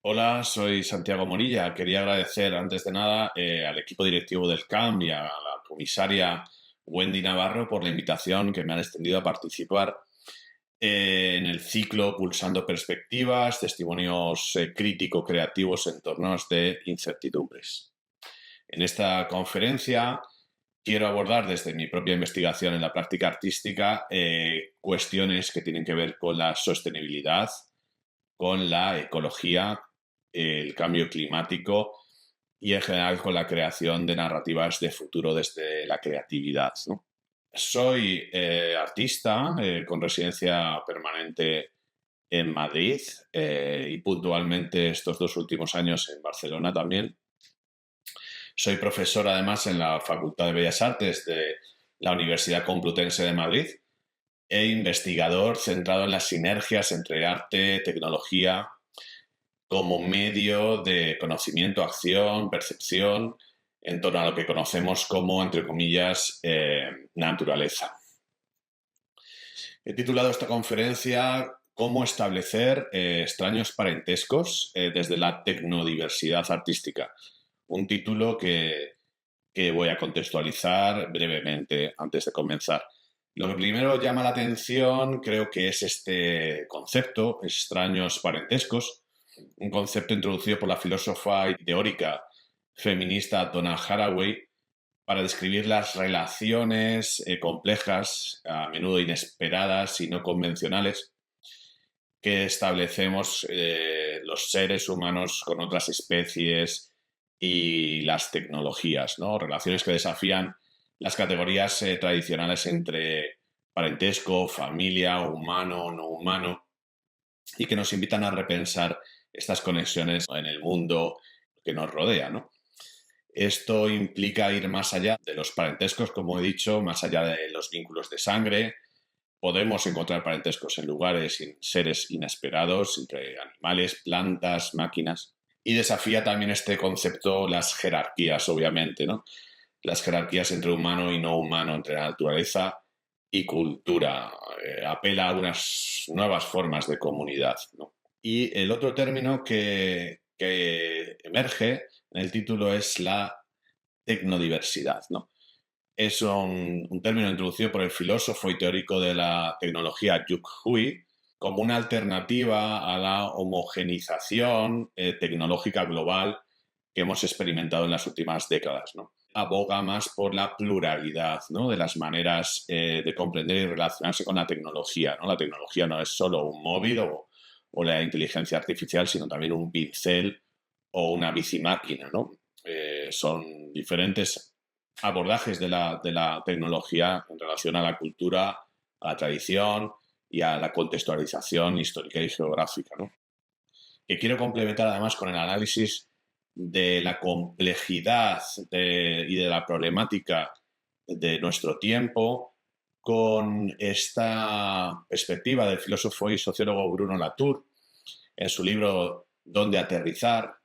Hola, soy Santiago Morilla. Quería agradecer antes de nada al equipo directivo del CAM y a la comisaria Wendy Navarro por la invitación que me han extendido a participar en el ciclo Pulsando Perspectivas, testimonios crítico-creativos en entornos de incertidumbres. En esta conferencia quiero abordar desde mi propia investigación en la práctica artística cuestiones que tienen que ver con la sostenibilidad, con la ecología, el cambio climático y en general con la creación de narrativas de futuro desde la creatividad, ¿no? Soy artista con residencia permanente en Madrid y puntualmente estos 2 últimos años en Barcelona también. Soy profesor además en la Facultad de Bellas Artes de la Universidad Complutense de Madrid e investigador centrado en las sinergias entre arte, tecnología, como medio de conocimiento, acción, percepción, en torno a lo que conocemos como, entre comillas, naturaleza. He titulado esta conferencia Cómo establecer extraños parentescos desde la tecnodiversidad artística. Un título que voy a contextualizar brevemente antes de comenzar. Lo que primero llama la atención creo que es este concepto, extraños parentescos, un concepto introducido por la filósofa y teórica feminista Donna Haraway para describir las relaciones complejas, a menudo inesperadas y no convencionales, que establecemos los seres humanos con otras especies y las tecnologías, ¿no? Relaciones que desafían las categorías tradicionales entre parentesco, familia, humano, no humano, y que nos invitan a repensar estas conexiones en el mundo que nos rodea, ¿no? Esto implica ir más allá de los parentescos, como he dicho, más allá de los vínculos de sangre. Podemos encontrar parentescos en lugares, en seres inesperados, entre animales, plantas, máquinas. Y desafía también este concepto las jerarquías, obviamente, ¿no? Las jerarquías entre humano y no humano, entre la naturaleza y cultura. Apela a unas nuevas formas de comunidad, ¿no? Y el otro término que emerge en el título es la tecnodiversidad, ¿no? Es un término introducido por el filósofo y teórico de la tecnología Yuk Hui como una alternativa a la homogenización tecnológica global que hemos experimentado en las últimas décadas, ¿no? Aboga más por la pluralidad, ¿no? De las maneras de comprender y relacionarse con la tecnología, ¿no? La tecnología no es solo un móvil o la inteligencia artificial, sino también un pincel o una bicimáquina, ¿no? Son diferentes abordajes de la tecnología en relación a la cultura, a la tradición y a la contextualización histórica y geográfica, ¿no? Que quiero complementar además con el análisis de la complejidad y de la problemática de nuestro tiempo con esta perspectiva del filósofo y sociólogo Bruno Latour en su libro Dónde aterrizar,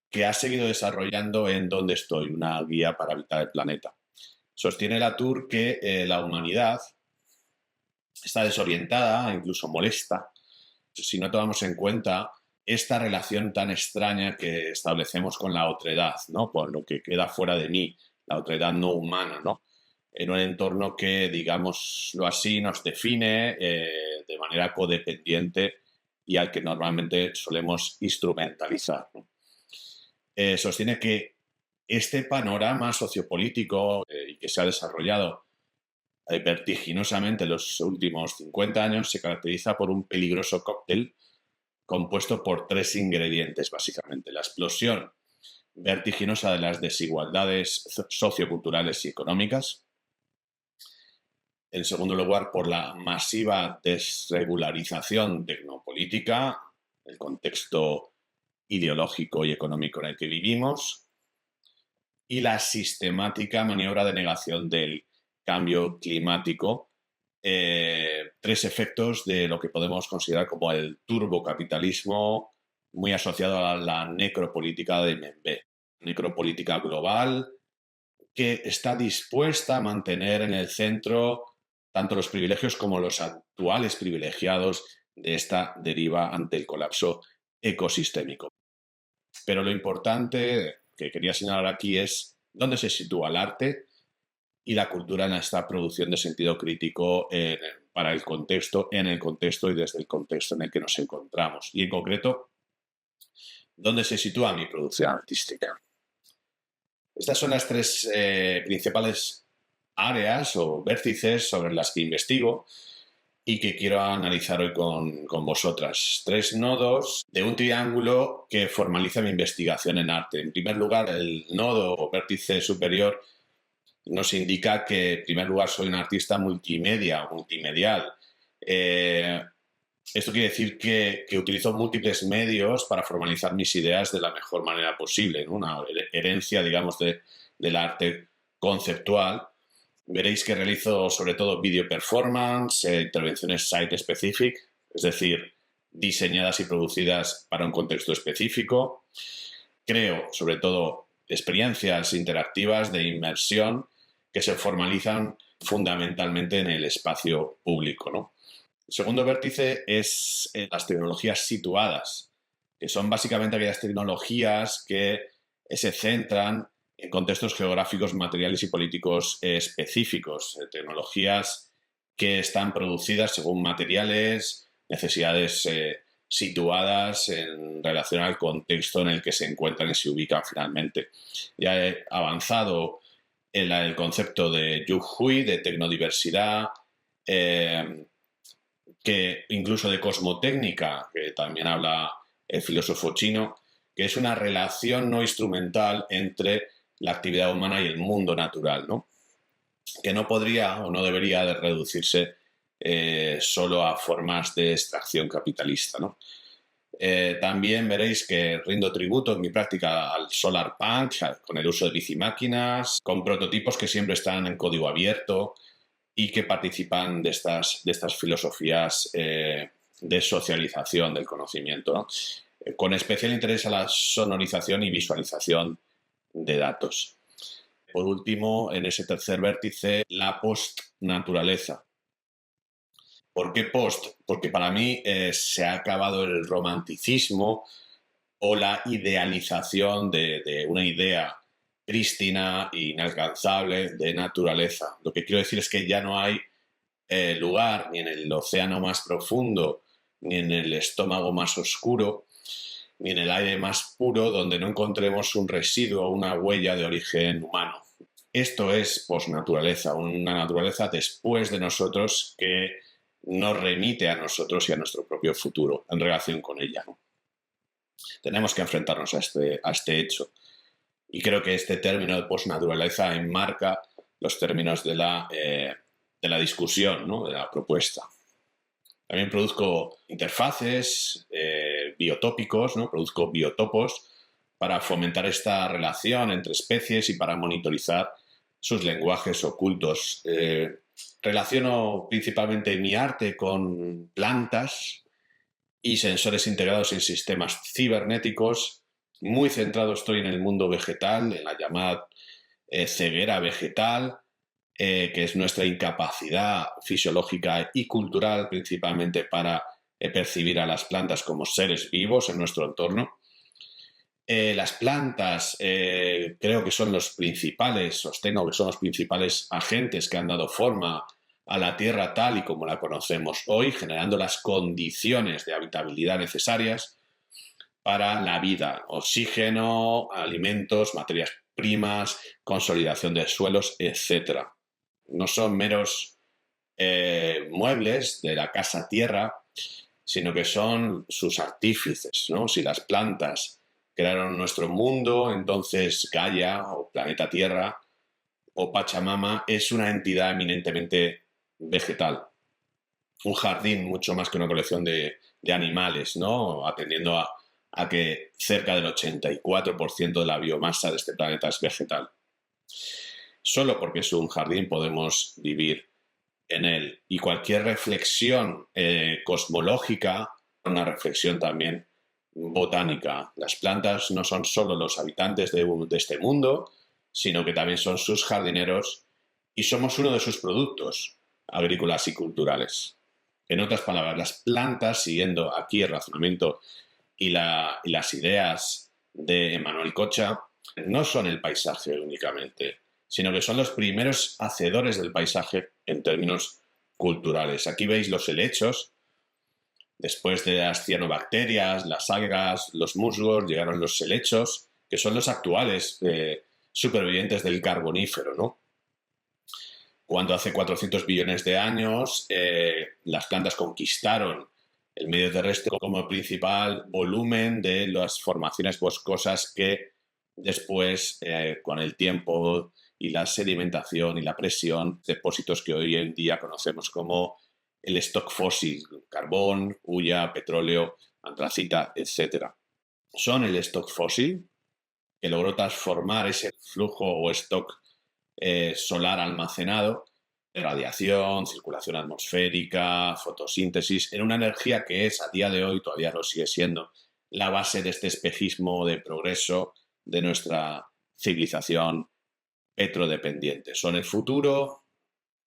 que ha seguido desarrollando en Dónde estoy, una guía para habitar el planeta. Sostiene Latour que la humanidad está desorientada, incluso molesta, si no tomamos en cuenta esta relación tan extraña que establecemos con la otredad, ¿no? Por lo que queda fuera de mí, la otredad no humana, ¿no? En un entorno que, digámoslo así, nos define de manera codependiente y al que normalmente solemos instrumentalizar, ¿no? Sostiene que este panorama sociopolítico y que se ha desarrollado vertiginosamente en los últimos 50 años se caracteriza por un peligroso cóctel compuesto por 3 ingredientes, básicamente. La explosión vertiginosa de las desigualdades socioculturales y económicas. En segundo lugar, por la masiva desregularización tecnopolítica, el contexto ideológico y económico en el que vivimos. Y la sistemática maniobra de negación del cambio climático, 3 efectos de lo que podemos considerar como el turbocapitalismo, muy asociado a la necropolítica de Membe, necropolítica global, que está dispuesta a mantener en el centro tanto los privilegios como los actuales privilegiados de esta deriva ante el colapso ecosistémico. Pero lo importante que quería señalar aquí es dónde se sitúa el arte y la cultura en esta producción de sentido crítico para el contexto, en el contexto y desde el contexto en el que nos encontramos. Y en concreto, dónde se sitúa mi producción artística. Estas son las tres principales áreas o vértices sobre las que investigo y que quiero analizar hoy con vosotras. Tres nodos de un triángulo que formaliza mi investigación en arte. En primer lugar, el nodo o vértice superior nos indica que, en primer lugar, soy un artista multimedia, multimedial. Esto quiere decir que utilizo múltiples medios para formalizar mis ideas de la mejor manera posible, ¿no? Una herencia, digamos, del arte conceptual. Veréis que realizo sobre todo video performance, intervenciones site-specific, es decir, diseñadas y producidas para un contexto específico. Creo, sobre todo, experiencias interactivas de inmersión que se formalizan fundamentalmente en el espacio público, ¿no? El segundo vértice es las tecnologías situadas, que son básicamente aquellas tecnologías que se centran en contextos geográficos, materiales y políticos específicos, tecnologías que están producidas según materiales, necesidades situadas en relación al contexto en el que se encuentran y se ubican finalmente. Ya he avanzado en el concepto de Yu Hui, de tecnodiversidad, que incluso de cosmotécnica, que también habla el filósofo chino, que es una relación no instrumental entre la actividad humana y el mundo natural, ¿no? Que no podría o no debería de reducirse solo a formas de extracción capitalista, ¿no? También veréis que rindo tributo en mi práctica al solar punk, con el uso de bicimáquinas, con prototipos que siempre están en código abierto y que participan de estas filosofías de socialización del conocimiento, ¿no? Con especial interés a la sonorización y visualización de datos. Por último, en ese tercer vértice, la post-naturaleza. ¿Por qué post? Porque para mí se ha acabado el romanticismo o la idealización de una idea prístina e inalcanzable de naturaleza. Lo que quiero decir es que ya no hay lugar ni en el océano más profundo, ni en el estómago más oscuro, ni en el aire más puro donde no encontremos un residuo o una huella de origen humano. Esto es posnaturaleza, una naturaleza después de nosotros que nos remite a nosotros y a nuestro propio futuro en relación con ella, ¿no? Tenemos que enfrentarnos a este hecho. Y creo que este término de posnaturaleza enmarca los términos de la discusión, ¿no? De la propuesta. También produzco interfaces biotópicos, ¿no? Produzco biotopos para fomentar esta relación entre especies y para monitorizar sus lenguajes ocultos. Relaciono principalmente mi arte con plantas y sensores integrados en sistemas cibernéticos. Muy centrado estoy en el mundo vegetal, en la llamada ceguera vegetal, que es nuestra incapacidad fisiológica y cultural principalmente para percibir a las plantas como seres vivos en nuestro entorno. Las plantas creo que son los principales, sostengo que son los principales agentes que han dado forma a la Tierra tal y como la conocemos hoy, generando las condiciones de habitabilidad necesarias para la vida: oxígeno, alimentos, materias primas, consolidación de suelos, etc. No son meros muebles de la casa tierra, sino que son sus artífices, ¿no? Si las plantas crearon nuestro mundo, entonces Gaia o planeta Tierra o Pachamama es una entidad eminentemente vegetal. Un jardín mucho más que una colección de animales, ¿no? Atendiendo a que cerca del 84% de la biomasa de este planeta es vegetal. Solo porque es un jardín podemos vivir en él. Y cualquier reflexión cosmológica, una reflexión también botánica. Las plantas no son solo los habitantes de este mundo, sino que también son sus jardineros y somos uno de sus productos agrícolas y culturales. En otras palabras, las plantas, siguiendo aquí el razonamiento y las ideas de Manuel Cocha, no son el paisaje únicamente, sino que son los primeros hacedores del paisaje en términos culturales. Aquí veis los helechos. Después de las cianobacterias, las algas, los musgos, llegaron los helechos, que son los actuales supervivientes del Carbonífero, ¿no? Cuando hace 400 billones de años las plantas conquistaron el medio terrestre como principal volumen de las formaciones boscosas que después, con el tiempo y la sedimentación y la presión, depósitos que hoy en día conocemos como el stock fósil, carbón, hulla, petróleo, antracita, etc. Son el stock fósil que logró transformar ese flujo o stock solar almacenado, radiación, circulación atmosférica, fotosíntesis, en una energía que es a día de hoy, todavía lo sigue siendo, la base de este espejismo de progreso de nuestra civilización petrodependiente. Son el futuro,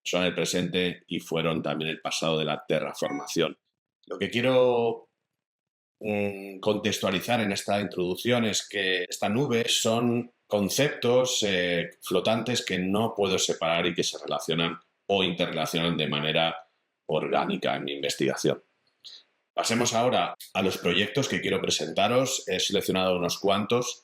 son el presente y fueron también el pasado de la terraformación. Lo que quiero contextualizar en esta introducción es que esta nube son conceptos flotantes que no puedo separar y que se relacionan o interrelacionan de manera orgánica en mi investigación. Pasemos ahora a los proyectos que quiero presentaros. He seleccionado unos cuantos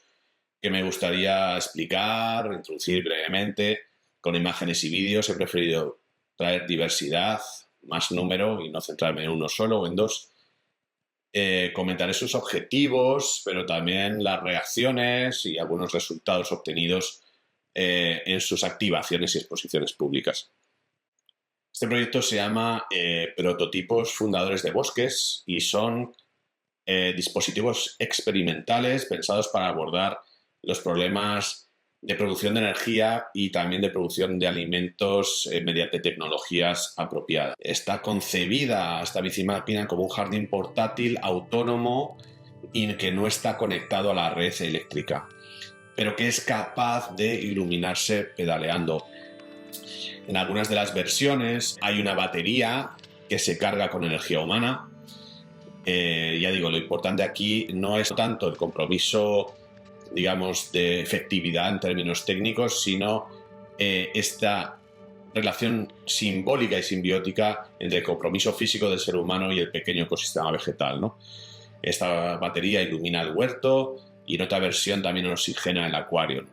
que me gustaría explicar, introducir brevemente, con imágenes y vídeos. He preferido traer diversidad, más número y no centrarme en uno solo o en dos. Comentaré sus objetivos, pero también las reacciones y algunos resultados obtenidos en sus activaciones y exposiciones públicas. Este proyecto se llama Prototipos Fundadores de Bosques y son dispositivos experimentales pensados para abordar los problemas de producción de energía y también de producción de alimentos mediante tecnologías apropiadas. Está concebida esta bicimáquina como un jardín portátil autónomo y que no está conectado a la red eléctrica, pero que es capaz de iluminarse pedaleando. En algunas de las versiones hay una batería que se carga con energía humana. Ya digo, lo importante aquí no es tanto el compromiso, digamos, de efectividad en términos técnicos, sino esta relación simbólica y simbiótica entre el compromiso físico del ser humano y el pequeño ecosistema vegetal, ¿no? Esta batería ilumina el huerto y en otra versión también oxigena el acuario.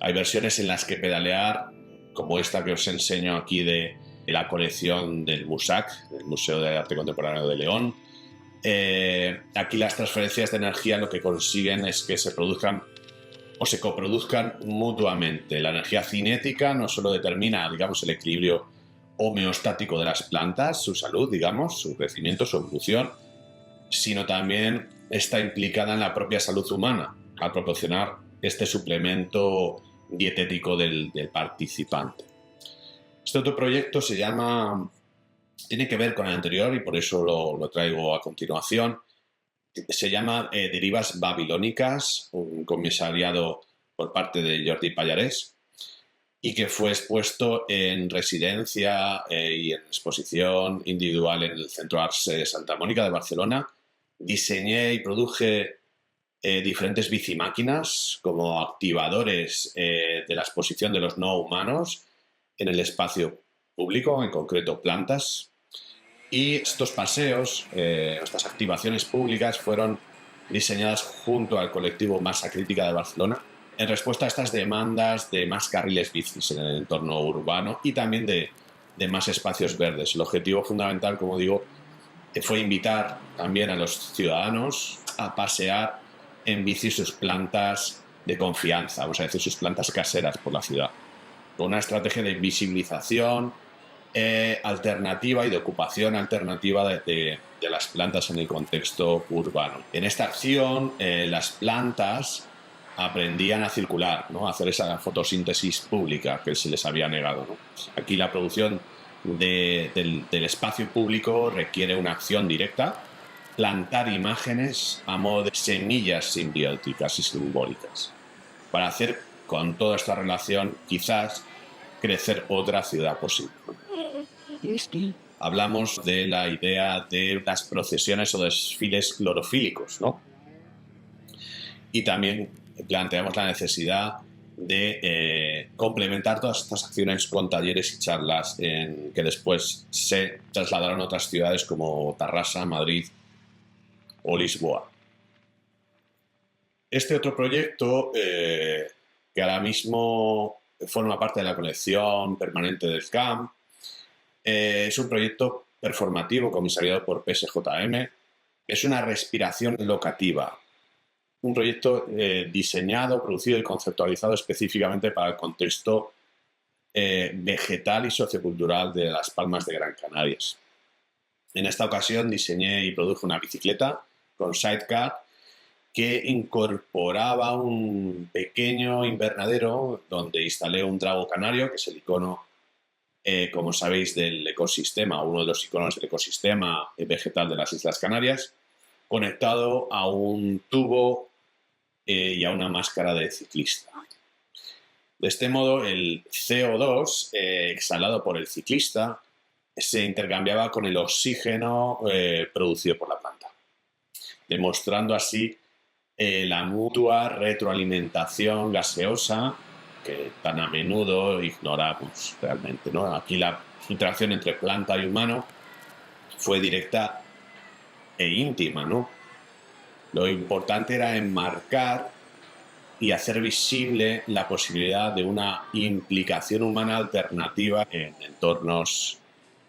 Hay versiones en las que pedalear, como esta que os enseño aquí de la colección del MUSAC, del Museo de Arte Contemporáneo de León. Aquí las transferencias de energía lo que consiguen es que se produzcan o se coproduzcan mutuamente. La energía cinética no solo determina, digamos, el equilibrio homeostático de las plantas, su salud, digamos, su crecimiento, su evolución, sino también está implicada en la propia salud humana al proporcionar este suplemento dietético del participante. Este otro proyecto tiene que ver con el anterior y por eso lo traigo a continuación. Se llama Derivas Babilónicas, un comisariado por parte de Jordi Pallarés y que fue expuesto en residencia y en exposición individual en el Centro Arts Santa Mónica de Barcelona. Diseñé y produje diferentes bicimáquinas como activadores de la exposición de los no humanos en el espacio público, en concreto plantas. Y estos paseos, estas activaciones públicas fueron diseñadas junto al colectivo Masa Crítica de Barcelona en respuesta a estas demandas de más carriles bicis en el entorno urbano y también de más espacios verdes. El objetivo fundamental, como digo, fue invitar también a los ciudadanos a pasear en bici sus plantas de confianza, vamos a decir, sus plantas caseras por la ciudad, con una estrategia de visibilización alternativa y de ocupación alternativa de las plantas en el contexto urbano. En esta acción, las plantas aprendían a circular, ¿no? A hacer esa fotosíntesis pública que se les había negado, ¿no? Aquí la producción del espacio público requiere una acción directa, plantar imágenes a modo de semillas simbióticas y simbólicas para hacer con toda esta relación quizás crecer otra ciudad posible. Hablamos de la idea de las procesiones o desfiles clorofílicos, ¿no? y también planteamos la necesidad de complementar todas estas acciones con talleres y charlas que después se trasladaron a otras ciudades como Tarrasa, Madrid o Lisboa. Este otro proyecto, que ahora mismo forma parte de la colección permanente del CAM, es un proyecto performativo comisariado por PSJM. Es una respiración locativa. Un proyecto diseñado, producido y conceptualizado específicamente para el contexto vegetal y sociocultural de Las Palmas de Gran Canarias. En esta ocasión diseñé y produje una bicicleta con sidecar que incorporaba un pequeño invernadero donde instalé un drago canario, que es el icono, como sabéis, del ecosistema, uno de los iconos del ecosistema vegetal de las Islas Canarias, conectado a un tubo y a una máscara de ciclista. De este modo, el CO2 exhalado por el ciclista se intercambiaba con el oxígeno producido por la planta, demostrando así la mutua retroalimentación gaseosa que tan a menudo ignoramos realmente, ¿no? Aquí la interacción entre planta y humano fue directa e íntima, ¿no? Lo importante era enmarcar y hacer visible la posibilidad de una implicación humana alternativa en entornos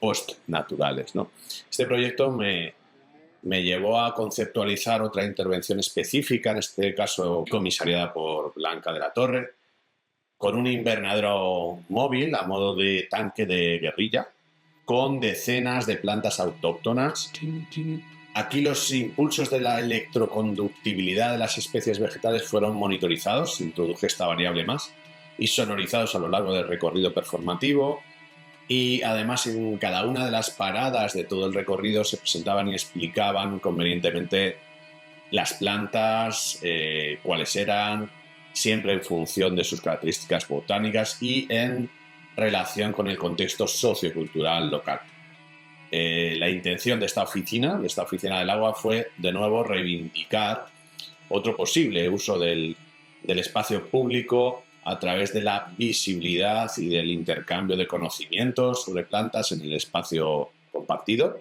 postnaturales, ¿no? Este proyecto me llevó a conceptualizar otra intervención específica, en este caso comisariada por Blanca de la Torre, con un invernadero móvil a modo de tanque de guerrilla, con decenas de plantas autóctonas. Aquí los impulsos de la electroconductibilidad de las especies vegetales fueron monitorizados, introduje esta variable más, y sonorizados a lo largo del recorrido performativo. Y además en cada una de las paradas de todo el recorrido se presentaban y explicaban convenientemente las plantas, cuáles eran, siempre en función de sus características botánicas y en relación con el contexto sociocultural local. La intención de esta oficina del agua, fue de nuevo reivindicar otro posible uso del espacio público a través de la visibilidad y del intercambio de conocimientos sobre plantas en el espacio compartido.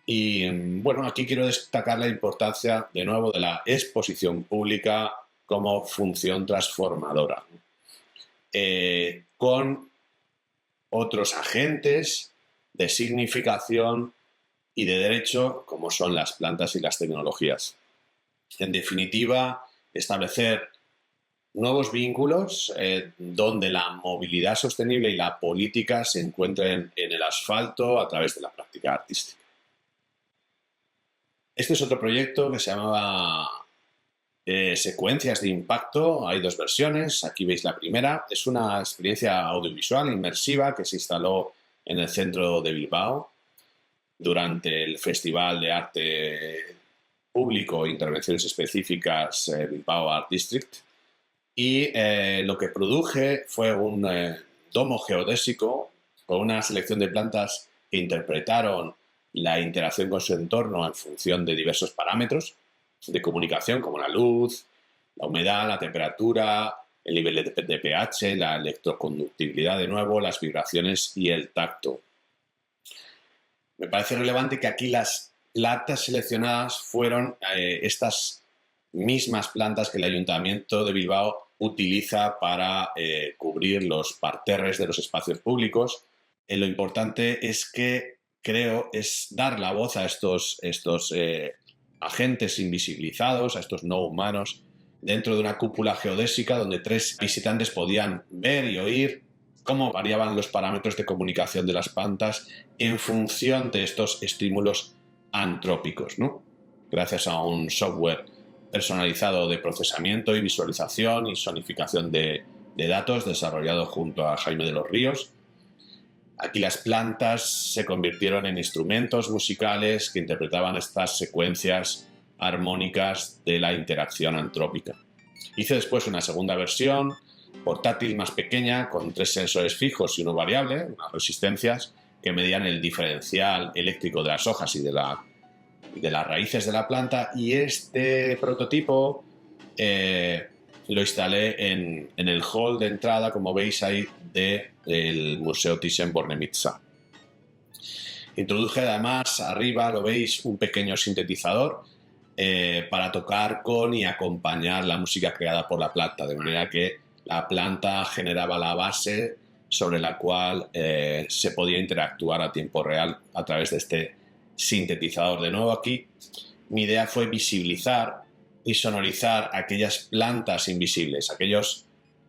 Y bueno, aquí quiero destacar la importancia de nuevo de la exposición pública como función transformadora, con otros agentes de significación y de derecho como son las plantas y las tecnologías. En definitiva, establecer nuevos vínculos donde la movilidad sostenible y la política se encuentren en el asfalto a través de la práctica artística. Este es otro proyecto que se llamaba Secuencias de Impacto. Hay dos versiones. Aquí veis la primera. Es una experiencia audiovisual inmersiva que se instaló en el centro de Bilbao durante el Festival de Arte Público e Intervenciones Específicas Bilbao Art District. Y lo que produje fue un domo geodésico con una selección de plantas que interpretaron la interacción con su entorno en función de diversos parámetros de comunicación como la luz, la humedad, la temperatura, el nivel de pH, la electroconductibilidad de nuevo, las vibraciones y el tacto. Me parece relevante que aquí las plantas seleccionadas fueron estas mismas plantas que el Ayuntamiento de Bilbao utiliza para cubrir los parterres de los espacios públicos. Lo importante es que creo es dar la voz a estos agentes invisibilizados, a estos no humanos, dentro de una cúpula geodésica donde 3 visitantes podían ver y oír cómo variaban los parámetros de comunicación de las plantas en función de estos estímulos antrópicos, ¿no? Gracias a un software personalizado de procesamiento y visualización y sonificación de datos desarrollado junto a Jaime de los Ríos. Aquí las plantas se convirtieron en instrumentos musicales que interpretaban estas secuencias armónicas de la interacción antrópica. Hice después una segunda versión, portátil más pequeña, con 3 sensores fijos y uno variable, unas resistencias que medían el diferencial eléctrico de las hojas y de las raíces de la planta. Y este prototipo lo instalé en el hall de entrada, como veis ahí, del Museo Thyssen-Bornemisza. Introduje además arriba, lo veis, un pequeño sintetizador para tocar con y acompañar la música creada por la planta, de manera que la planta generaba la base sobre la cual se podía interactuar a tiempo real a través de este sintetizador. De nuevo aquí, mi idea fue visibilizar y sonorizar aquellas plantas invisibles, aquellos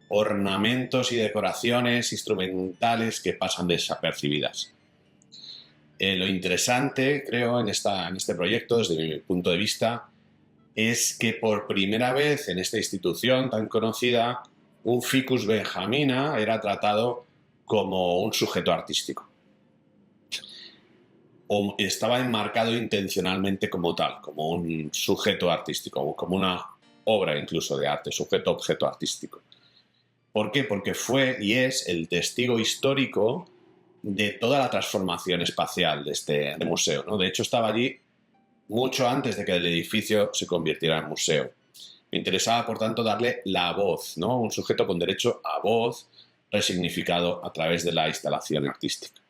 ornamentos y decoraciones instrumentales que pasan desapercibidas. Lo interesante, creo, en este proyecto, desde mi punto de vista, es que por primera vez en esta institución tan conocida, un Ficus benjamina era tratado como un sujeto artístico. O estaba enmarcado intencionalmente como tal, como un sujeto artístico, como una obra incluso de arte, sujeto-objeto artístico. ¿Por qué? Porque fue y es el testigo histórico de toda la transformación espacial de este museo, ¿no? De hecho, estaba allí mucho antes de que el edificio se convirtiera en museo. Me interesaba, por tanto, darle la voz, ¿no? Un sujeto con derecho a voz, resignificado a través de la instalación artística.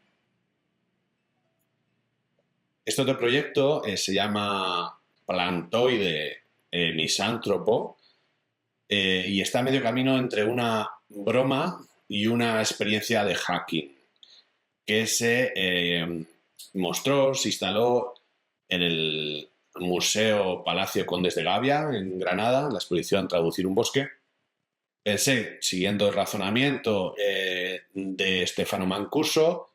Este otro proyecto se llama Plantoide Misántropo y está a medio camino entre una broma y una experiencia de hacking que se mostró, se instaló en el Museo Palacio Condes de Gavia, en Granada, la exposición Traducir un bosque. Pensé, siguiendo el razonamiento de Stefano Mancuso,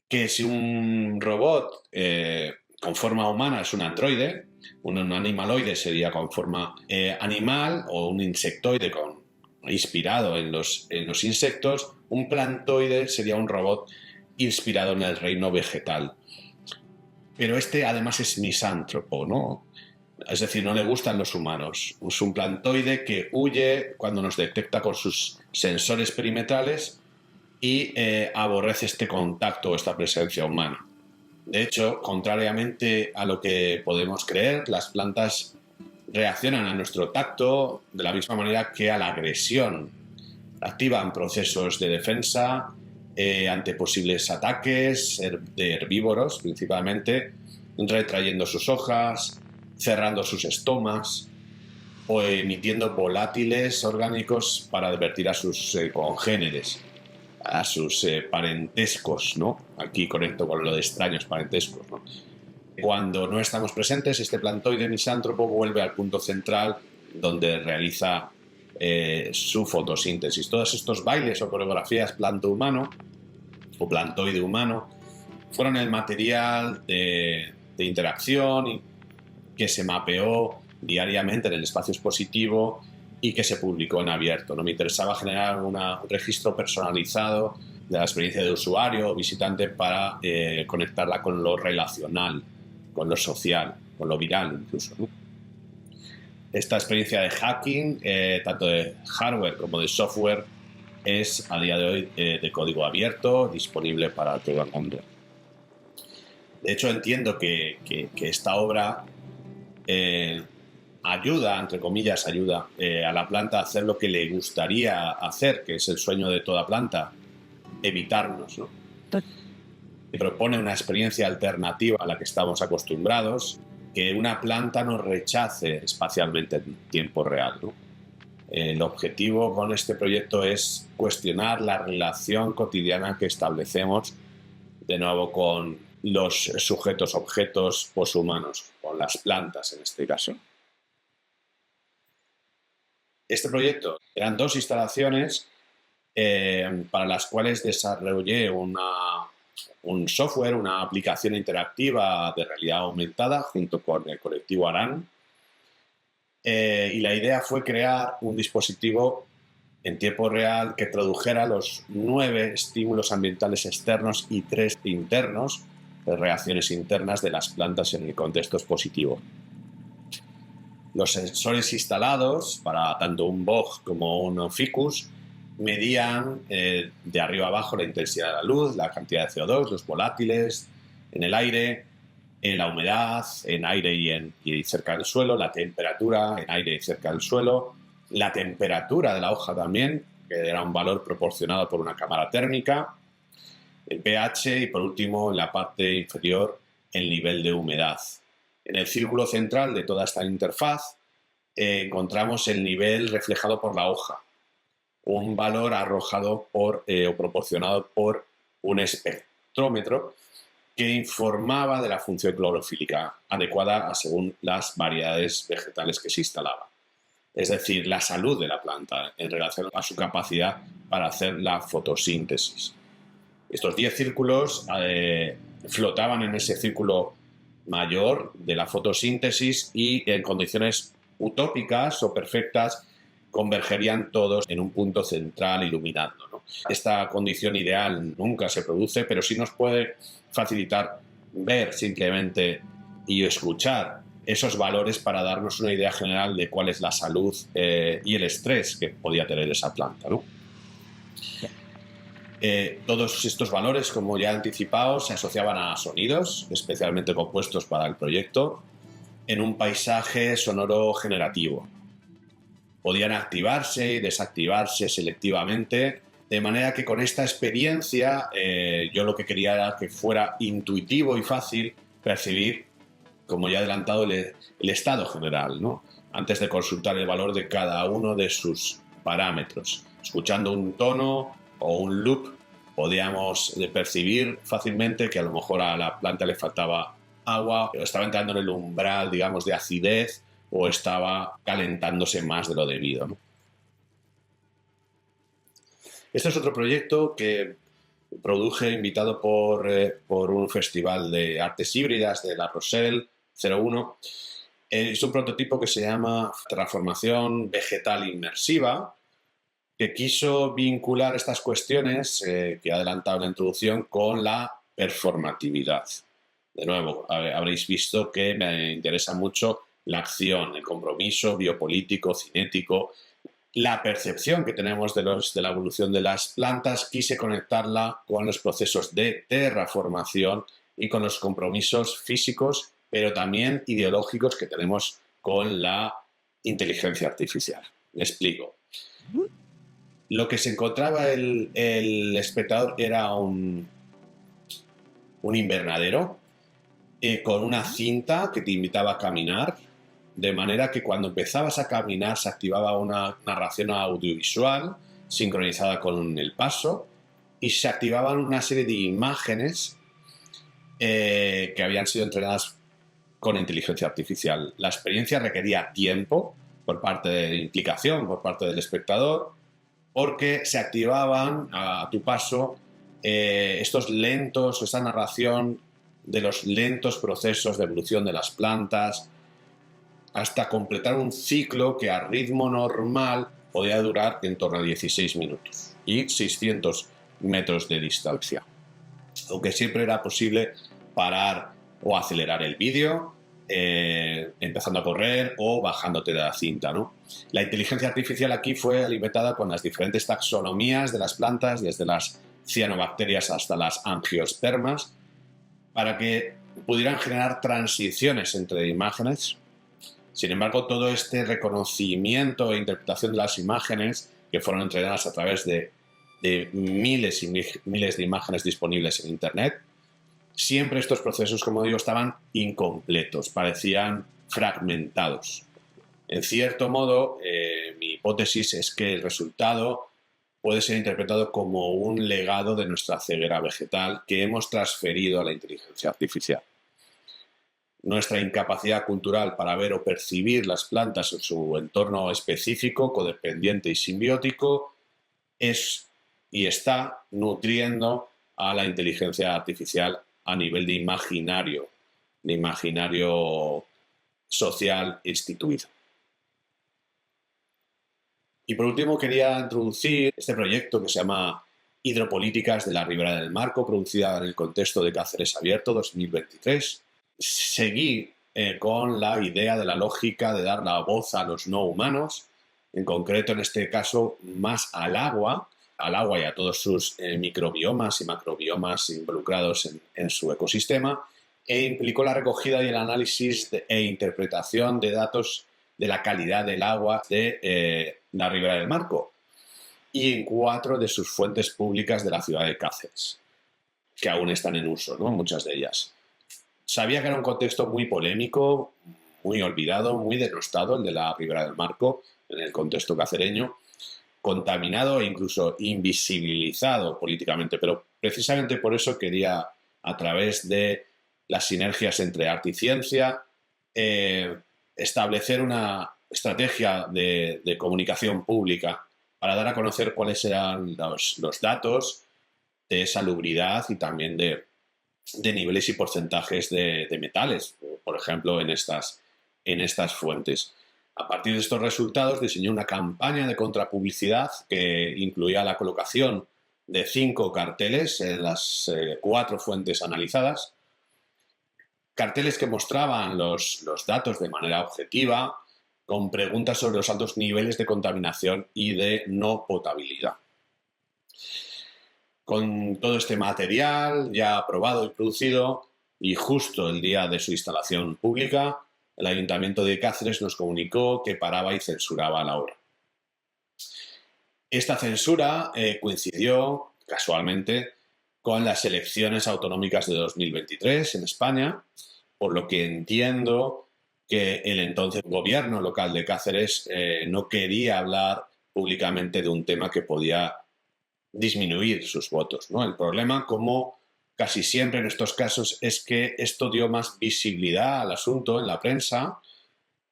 que si un robot con forma humana es un androide, un animaloide sería con forma animal, o un insectoide inspirado en los insectos, un plantoide sería un robot inspirado en el reino vegetal. Pero este además es misántropo, ¿no? Es decir, no le gustan los humanos. Es un plantoide que huye cuando nos detecta con sus sensores perimetrales y aborrece este contacto o esta presencia humana. De hecho, contrariamente a lo que podemos creer, las plantas reaccionan a nuestro tacto de la misma manera que a la agresión. Activan procesos de defensa ante posibles ataques de herbívoros, principalmente, retrayendo sus hojas, cerrando sus estomas o emitiendo volátiles orgánicos para advertir a sus congéneres, a sus parentescos, ¿no? Aquí conecto con lo de extraños parentescos, ¿no? Cuando no estamos presentes, este plantoide misántropo vuelve al punto central donde realiza su fotosíntesis. Todos estos bailes o coreografías planto-humano o plantoide humano fueron el material de interacción que se mapeó diariamente en el espacio expositivo y que se publicó en abierto, ¿no? Me interesaba generar un registro personalizado de la experiencia de usuario o visitante para conectarla con lo relacional, con lo social, con lo viral incluso, ¿no? Esta experiencia de hacking, tanto de hardware como de software, es a día de hoy de código abierto, disponible para todo el mundo. De hecho, entiendo que esta obra ayuda, entre comillas, ayuda a la planta a hacer lo que le gustaría hacer, que es el sueño de toda planta, evitarnos, ¿no? Propone una experiencia alternativa a la que estamos acostumbrados, que una planta nos rechace espacialmente en tiempo real, ¿no? El objetivo con este proyecto es cuestionar la relación cotidiana que establecemos, de nuevo, con los sujetos, objetos poshumanos, con las plantas en este caso. Este proyecto eran 2 instalaciones para las cuales desarrollé un software, una aplicación interactiva de realidad aumentada junto con el colectivo Aran. Y la idea fue crear un dispositivo en tiempo real que tradujera los 9 estímulos ambientales externos y 3 internos, de reacciones internas de las plantas en el contexto expositivo. Los sensores instalados para tanto un bog como un ficus medían de arriba abajo la intensidad de la luz, la cantidad de CO2, los volátiles en el aire, la humedad en aire y cerca del suelo, la temperatura en aire y cerca del suelo, la temperatura de la hoja también, que era un valor proporcionado por una cámara térmica, el pH y por último en la parte inferior el nivel de humedad. En el círculo central de toda esta interfaz encontramos el nivel reflejado por la hoja, un valor arrojado o proporcionado por un espectrómetro que informaba de la función clorofílica adecuada según las variedades vegetales que se instalaban. Es decir, la salud de la planta en relación a su capacidad para hacer la fotosíntesis. Estos 10 círculos flotaban en ese círculo mayor de la fotosíntesis y en condiciones utópicas o perfectas convergerían todos en un punto central iluminando, ¿no? Esta condición ideal nunca se produce, pero sí nos puede facilitar ver simplemente y escuchar esos valores para darnos una idea general de cuál es la salud y el estrés que podía tener esa planta, ¿no? Todos estos valores, como ya he anticipado, se asociaban a sonidos especialmente compuestos para el proyecto en un paisaje sonoro generativo. Podían activarse y desactivarse selectivamente, de manera que con esta experiencia yo lo que quería era que fuera intuitivo y fácil percibir, como ya he adelantado, el estado general, ¿no? Antes de consultar el valor de cada uno de sus parámetros. Escuchando un tono o un loop podíamos percibir fácilmente que a lo mejor a la planta le faltaba agua, o estaba entrando en el umbral, digamos, de acidez, o estaba calentándose más de lo debido, ¿no? Este es otro proyecto que produje invitado por un festival de artes híbridas de La Rochelle 01. Es un prototipo que se llama Transformación Vegetal Inmersiva, que quiso vincular estas cuestiones que he adelantado en la introducción con la performatividad. De nuevo, habréis visto que me interesa mucho la acción, el compromiso biopolítico, cinético, la percepción que tenemos de la evolución de las plantas. Quise conectarla con los procesos de terraformación y con los compromisos físicos, pero también ideológicos que tenemos con la inteligencia artificial. Me explico. Lo que se encontraba el espectador era un invernadero con una cinta que te invitaba a caminar, de manera que cuando empezabas a caminar se activaba una narración audiovisual sincronizada con el paso y se activaban una serie de imágenes que habían sido entrenadas con inteligencia artificial. La experiencia requería tiempo por parte de implicación, por parte del espectador, porque se activaban a tu paso estos lentos, esta narración de los lentos procesos de evolución de las plantas, hasta completar un ciclo que a ritmo normal podía durar en torno a 16 minutos y 600 metros de distancia. Aunque siempre era posible parar o acelerar el vídeo, empezando a correr o bajándote de la cinta, ¿no? La inteligencia artificial aquí fue alimentada con las diferentes taxonomías de las plantas, desde las cianobacterias hasta las angiospermas, para que pudieran generar transiciones entre imágenes. Sin embargo, todo este reconocimiento e interpretación de las imágenes, que fueron entrenadas a través de miles y miles de imágenes disponibles en Internet, siempre estos procesos, como digo, estaban incompletos, parecían fragmentados. En cierto modo, mi hipótesis es que el resultado puede ser interpretado como un legado de nuestra ceguera vegetal que hemos transferido a la inteligencia artificial. Nuestra incapacidad cultural para ver o percibir las plantas en su entorno específico, codependiente y simbiótico, es y está nutriendo a la inteligencia artificial a nivel de imaginario social instituido. Y por último quería introducir este proyecto que se llama Hidropolíticas de la Ribera del Marco, producida en el contexto de Cáceres Abierto 2023. Seguí con la idea de la lógica de dar la voz a los no humanos, en concreto en este caso más al agua y a todos sus microbiomas y macrobiomas involucrados en su ecosistema, e implicó la recogida y el análisis e interpretación de datos de la calidad del agua de la Ribera del Marco y en 4 de sus fuentes públicas de la ciudad de Cáceres, que aún están en uso, ¿no? Muchas de ellas. Sabía que era un contexto muy polémico, muy olvidado, muy denostado, el de la Ribera del Marco, en el contexto cacereño, contaminado e incluso invisibilizado políticamente, pero precisamente por eso quería, a través de las sinergias entre arte y ciencia, establecer una estrategia de comunicación pública para dar a conocer cuáles eran los datos de salubridad y también de niveles y porcentajes de metales, por ejemplo, en estas fuentes. A partir de estos resultados diseñó una campaña de contrapublicidad que incluía la colocación de 5 carteles en las 4 fuentes analizadas, carteles que mostraban los datos de manera objetiva, con preguntas sobre los altos niveles de contaminación y de no potabilidad. Con todo este material ya aprobado y producido, y justo el día de su instalación pública, el Ayuntamiento de Cáceres nos comunicó que paraba y censuraba la obra. Esta censura coincidió, casualmente, con las elecciones autonómicas de 2023 en España, por lo que entiendo que el entonces gobierno local de Cáceres no quería hablar públicamente de un tema que podía disminuir sus votos, ¿no? El problema, como casi siempre en estos casos, es que esto dio más visibilidad al asunto en la prensa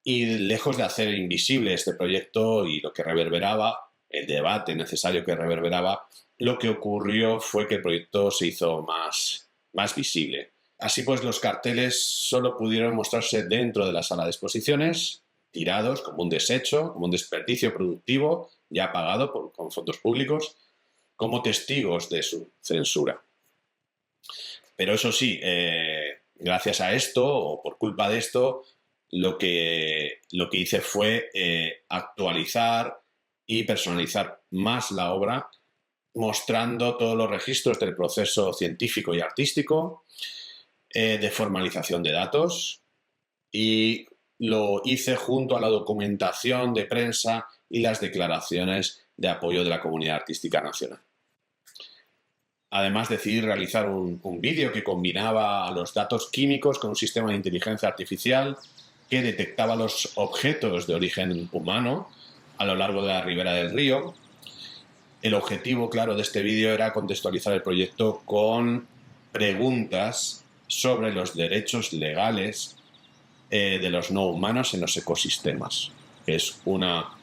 y, lejos de hacer invisible este proyecto y lo que reverberaba, el debate necesario que reverberaba, lo que ocurrió fue que el proyecto se hizo más visible. Así pues, los carteles solo pudieron mostrarse dentro de la sala de exposiciones, tirados como un desecho, como un desperdicio productivo, ya pagado con fondos públicos, como testigos de su censura. Pero eso sí, gracias a esto, o por culpa de esto, lo que hice fue actualizar y personalizar más la obra, mostrando todos los registros del proceso científico y artístico, de formalización de datos, y lo hice junto a la documentación de prensa y las declaraciones de apoyo de la comunidad artística nacional. Además, decidí realizar un vídeo que combinaba los datos químicos con un sistema de inteligencia artificial que detectaba los objetos de origen humano a lo largo de la ribera del río. El objetivo, claro, de este vídeo era contextualizar el proyecto con preguntas sobre los derechos legales de los no humanos en los ecosistemas, que es una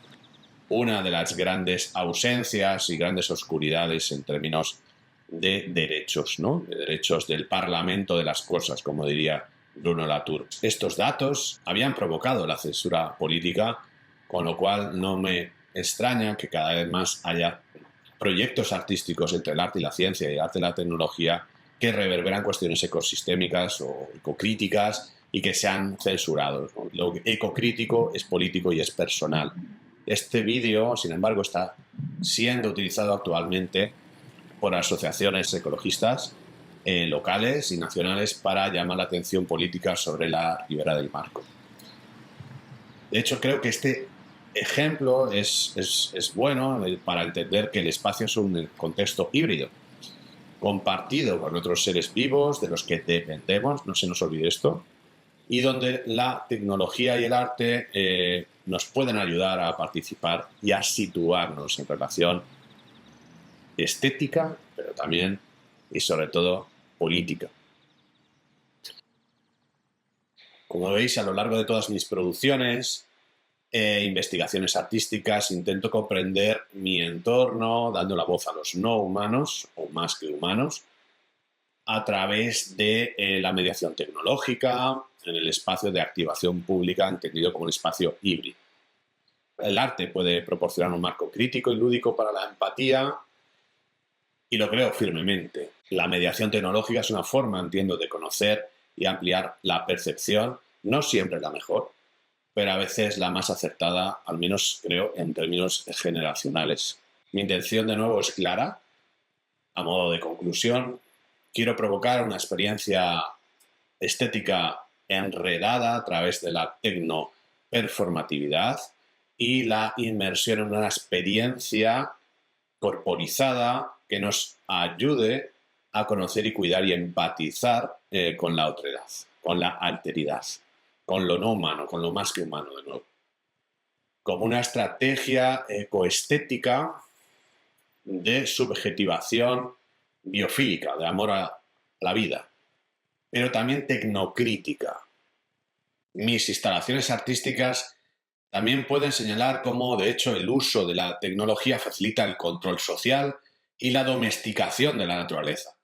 de las grandes ausencias y grandes oscuridades en términos de derechos, ¿no? De derechos del Parlamento de las cosas, como diría Bruno Latour. Estos datos habían provocado la censura política, con lo cual no me extraña que cada vez más haya proyectos artísticos entre el arte y la ciencia y el arte y la tecnología que reverberan cuestiones ecosistémicas o ecocríticas y que sean censurados, ¿no? Lo ecocrítico es político y es personal. Este vídeo, sin embargo, está siendo utilizado actualmente por asociaciones ecologistas locales y nacionales para llamar la atención política sobre la Ribera del Marco. De hecho, creo que este ejemplo es bueno para entender que el espacio es un contexto híbrido, compartido con otros seres vivos de los que dependemos, no se nos olvide esto, y donde la tecnología y el arte nos pueden ayudar a participar y a situarnos en relación estética, pero también y sobre todo política. Como veis, a lo largo de todas mis producciones, investigaciones artísticas, intento comprender mi entorno, dando la voz a los no humanos, o más que humanos, a través de la mediación tecnológica, en el espacio de activación pública, entendido como un espacio híbrido. El arte puede proporcionar un marco crítico y lúdico para la empatía, y lo creo firmemente. La mediación tecnológica es una forma, entiendo, de conocer y ampliar la percepción, no siempre la mejor, pero a veces la más acertada, al menos creo, en términos generacionales. Mi intención, de nuevo, es clara. A modo de conclusión, quiero provocar una experiencia estética enredada a través de la tecnoperformatividad y la inmersión en una experiencia corporizada que nos ayude a conocer y cuidar y empatizar con la otredad, con la alteridad, con lo no humano, con lo más que humano de nuevo. Como una estrategia ecoestética de subjetivación biofílica, de amor a la vida, pero también tecnocrítica. Mis instalaciones artísticas también pueden señalar cómo, de hecho, el uso de la tecnología facilita el control social y la domesticación de la naturaleza,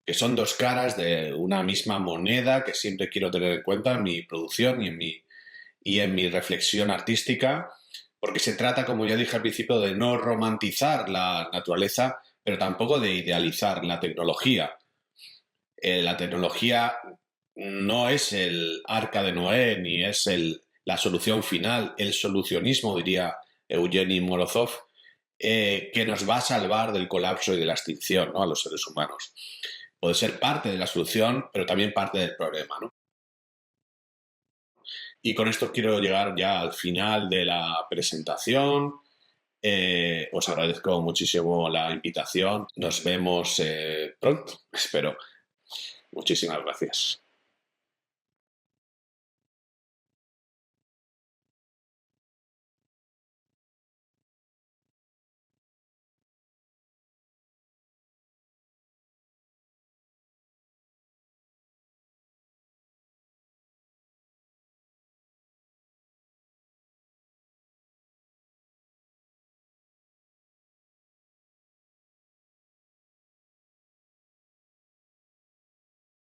que son dos caras de una misma moneda que siempre quiero tener en cuenta en mi producción y en mi reflexión artística, porque se trata, como ya dije al principio, de no romantizar la naturaleza, pero tampoco de idealizar la tecnología. La tecnología no es el arca de Noé ni es la solución final, el solucionismo, diría Eugeni Morozov, que nos va a salvar del colapso y de la extinción, ¿no?, a los seres humanos. Puede ser parte de la solución, pero también parte del problema, ¿no? Y con esto quiero llegar ya al final de la presentación. Os agradezco muchísimo la invitación. Nos vemos pronto, espero. Muchísimas gracias.